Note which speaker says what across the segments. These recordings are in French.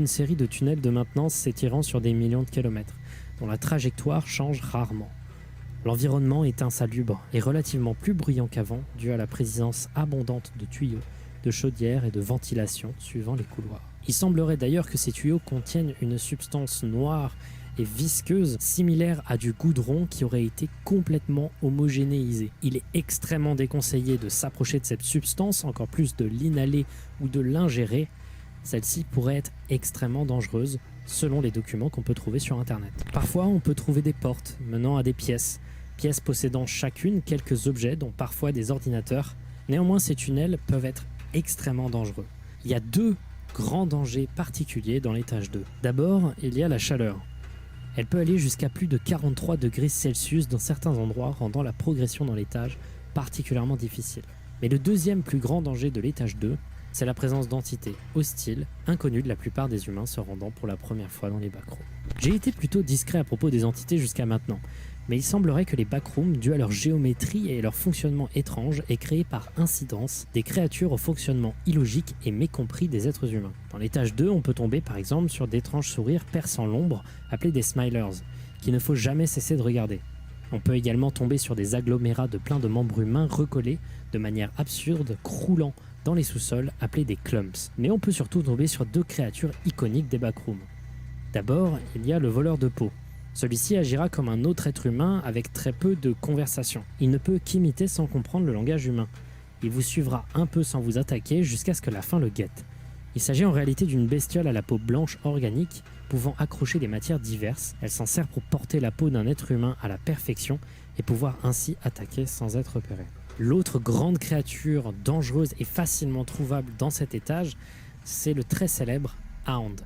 Speaker 1: Une série de tunnels de maintenance s'étirant sur des millions de kilomètres, dont la trajectoire change rarement. L'environnement est insalubre et relativement plus bruyant qu'avant, dû à la présence abondante de tuyaux, de chaudières et de ventilation suivant les couloirs. Il semblerait d'ailleurs que ces tuyaux contiennent une substance noire et visqueuse similaire à du goudron qui aurait été complètement homogénéisé. Il est extrêmement déconseillé de s'approcher de cette substance, encore plus de l'inhaler ou de l'ingérer. Celle-ci pourrait être extrêmement dangereuse selon les documents qu'on peut trouver sur internet. Parfois on peut trouver des portes menant à des pièces possédant chacune quelques objets dont parfois des ordinateurs. Néanmoins ces tunnels peuvent être extrêmement dangereux. Il y a deux grands dangers particuliers dans l'étage 2. D'abord, il y a la chaleur. Elle peut aller jusqu'à plus de 43 degrés Celsius dans certains endroits, rendant la progression dans l'étage particulièrement difficile. Mais le deuxième plus grand danger de l'étage 2, c'est la présence d'entités hostiles, inconnues de la plupart des humains se rendant pour la première fois dans les backrooms. J'ai été plutôt discret à propos des entités jusqu'à maintenant, mais il semblerait que les backrooms, dus à leur géométrie et leur fonctionnement étrange, aient créé par incidence des créatures au fonctionnement illogique et mécompris des êtres humains. Dans l'étage 2, on peut tomber par exemple sur d'étranges sourires perçant l'ombre, appelés des smilers, qu'il ne faut jamais cesser de regarder. On peut également tomber sur des agglomérats de plein de membres humains recollés de manière absurde, croulant dans les sous-sols, appelés des clumps. Mais on peut surtout tomber sur deux créatures iconiques des backrooms. D'abord, il y a le voleur de peau. Celui-ci agira comme un autre être humain avec très peu de conversation. Il ne peut qu'imiter sans comprendre le langage humain. Il vous suivra un peu sans vous attaquer jusqu'à ce que la faim le guette. Il s'agit en réalité d'une bestiole à la peau blanche organique pouvant accrocher des matières diverses. Elle s'en sert pour porter la peau d'un être humain à la perfection et pouvoir ainsi attaquer sans être repéré. L'autre grande créature dangereuse et facilement trouvable dans cet étage, c'est le très célèbre Hound,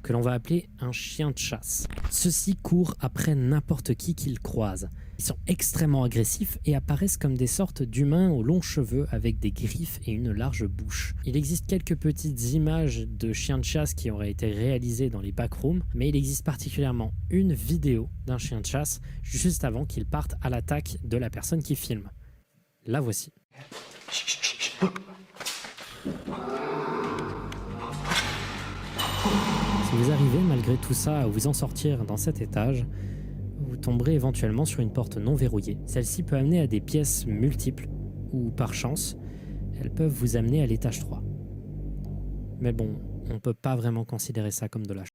Speaker 1: que l'on va appeler un chien de chasse. Ceux-ci courent après n'importe qui qu'ils croisent. Ils sont extrêmement agressifs et apparaissent comme des sortes d'humains aux longs cheveux avec des griffes et une large bouche. Il existe quelques petites images de chiens de chasse qui auraient été réalisées dans les backrooms, mais il existe particulièrement une vidéo d'un chien de chasse juste avant qu'il parte à l'attaque de la personne qui filme. La voici. Si vous arrivez malgré tout ça à vous en sortir dans cet étage, vous tomberez éventuellement sur une porte non verrouillée. Celle-ci peut amener à des pièces multiples, ou par chance, elles peuvent vous amener à l'étage 3. Mais bon, on ne peut pas vraiment considérer ça comme de la chance.